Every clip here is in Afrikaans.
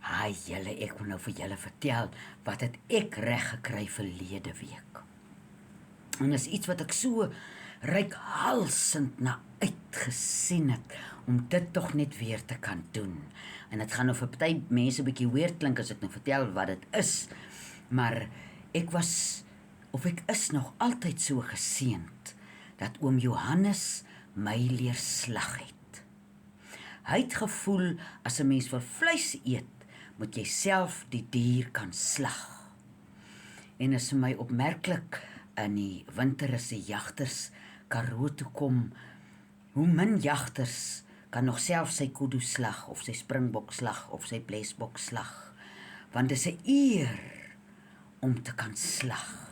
Haai julle, ek wil nou vir julle vertel wat het ek reg gekry verlede week. En is iets wat ek so reikhalsend na uitgesien het, om dit tog net weer te kan doen. En dit gaan nou vir party mense 'n bietjie weird klink as ek nou vertel wat dit is, maar ek is nog altyd so geseënd, dat oom Johannes my leer slag het. Hy het gevoel, as 'n mens vir vleis eet, moet jy self die dier kan slag. En is vir my opmerklik, in die winter as die jagters Karoo toe kom, hoe min jagters kan nog self sy kudu slag, of sy springbok slag, of sy blesbok slag, want dit is 'n eer om te kan slag.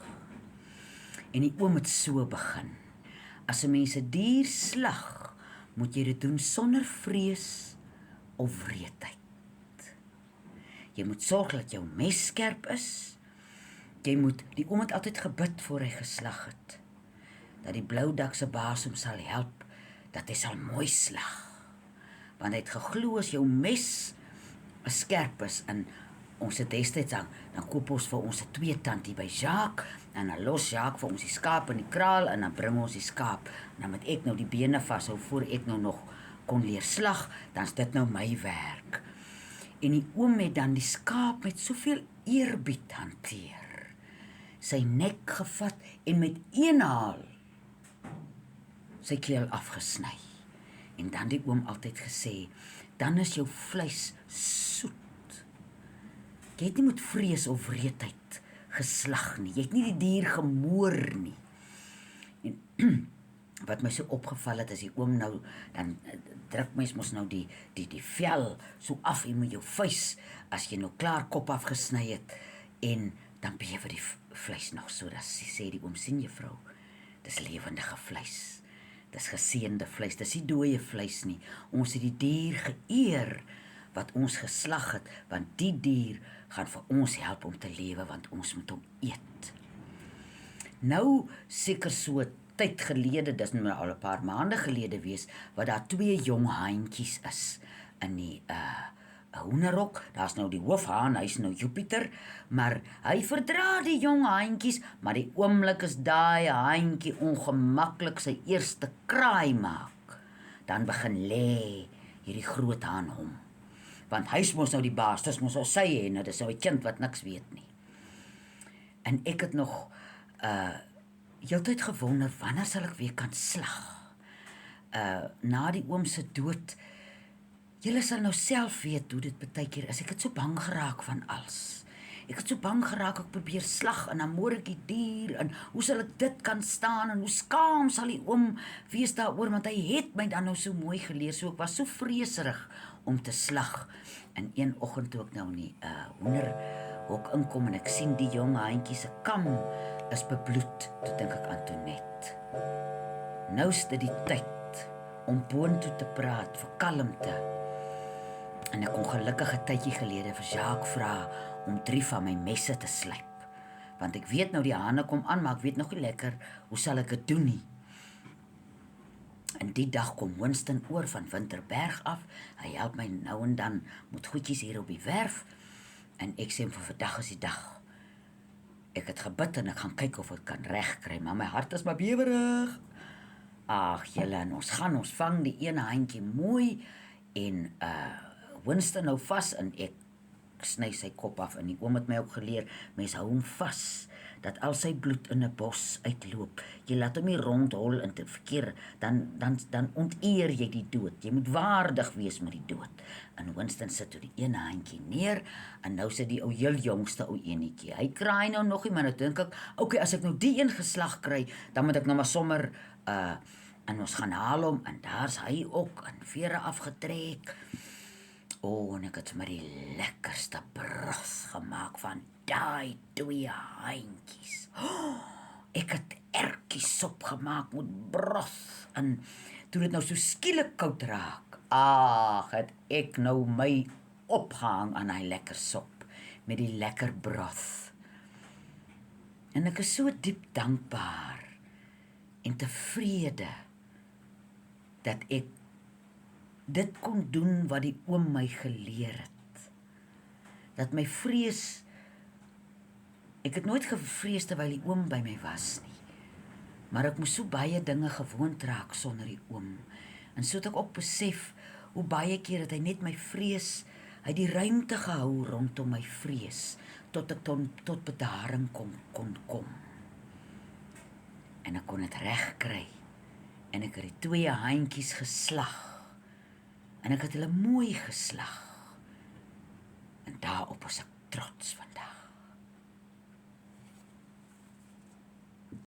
En die oom het so begin, as 'n mens 'n dier slag, moet jy dit doen sonder vrees of wreedheid. Jy moet sorg dat jou mes skerp is. Die oom het altyd gebid voor hy geslag het, dat die blou dak se baas hom sal help, dat hy sal mooi slag. Want hy het geglo as jou mes skerp is, en ons het destyds dan koop ons vir ons 'n 2-tand hier by Jacques, en dan los Jacques vir ons die skaap in die kraal, en dan bring ons die skaap, en dan moet ek nou die bene vashou, voor ek nou nog kon leer slag, dan is dit nou my werk. En die oom het dan die skaap met soveel eerbied hanteer, sy nek gevat, en met een haal sy keel afgesny. En dan die oom altyd gesê, dan is jou vleis soet. Jy het nie met vrees of wreedheid geslag nie, jy het nie die dier gemoor nie. En wat my so opgeval het, as die oom nou, dan druk mens mos nou die vel so af en met jou vuis, as jy nou klaar kop afgesny het, en dan bewe die vleis nog so, dat sê die oom, sien juffrou, dis lewendige vleis, dis geseënde vleis, dis nie dooie vleis nie, ons het die dier geëer, wat ons geslag het, want die dier gaan vir ons help om te lewe, want ons moet hom eet. Nou, seker so tyd gelede, dis nou al 'n paar maande gelede wees, wat daar 2 jong haantjies is, in die hoenderhok, daar's nou die hoofhaan, hy's nou Jupiter, maar hy verdra die jong haantjies, maar die oomblik is daai haantjie ongemaklik sy eerste kraai maak, dan begin lê hierdie groot haan hom, want hy is mos nou die baas, dis mos nou sy en dit is nou 'n kind wat niks weet nie. En ek het nog heeltyd gewonder, wanneer sal ek weer kan slag? Na die oom se dood, julle sal nou self weet hoe dit baie keer is, ek het so bang geraak van alles. Ek het so bang geraak, ek probeer slag, en dan moor ek die dier, en hoe sal ek dit kan staan, en hoe skaam sal die oom wees daaroor, want hy het my dan nou so mooi geleer, so ek was so vreeserig om te slag. En een oggend toe ek nou in die hoenderhok inkom, en ek sien die jong haantjie se kam is bebloed, toe dink ek aan Tonet. Nou is dit die tyd om boontoe te praat vir kalmte. En ek kon gelukkig 'n tydjie gelede vir Jacques vra om 3 van my messe te slyp. Want ek weet nou die hane kom aan, maar ek weet nog nie lekker hoe sal ek dit doen nie. En die dag kom Winston oor van Winterberg af. Hy help my nou en dan met goedjies hier op die werf. En ek sê vir vandag is die dag. Ek het gebid en ek gaan kyk of ek kan regkry, maar my hart is maar bewerig. Ag julle, en ons vang die ene handjie mooi, en Winston nou vas, en ek sny sy kop af, en die oom het my ook geleer, mens hou hom vas, dat al sy bloed in 'n bos uitloop, jy laat hom nie rondhol in te verkeer, dan onteer jy die dood, jy moet waardig wees met die dood. En Winston sit toe die ene handjie neer, en nou sit die ou heel jongste ou enetjie, hy kraai nou nog nie, maar nou dink ek, okay, as ek nou die een geslag kry, dan moet ek nou maar sommer, en ons gaan haal hom, en daar's hy ook, en vere afgetrek. En ek het maar die lekkerste broth gemaak van daai 2 haantjies. Ek het ertjiesop gemaak met broth, en toe dit nou so skielik koud raak, het ek nou my opgehang aan hy lekker sop, met die lekker broth. En ek is so diep dankbaar, en tevrede, dat ek dit kon doen wat die oom my geleer het. dat my vrees, ek het nooit gevrees terwyl die oom by my was nie. Maar ek moes so baie dinge gewoond raak sonder die oom. En so het ek ook besef hoe baie keer het hy net my vrees, hy het die ruimte gehou rondom my vrees, tot ek tot bedaring kon kom. En ek kon dit reg kry. En ek het die 2 haantjies geslag. En ek het hulle mooi geslag. En daarop was ek trots vandag.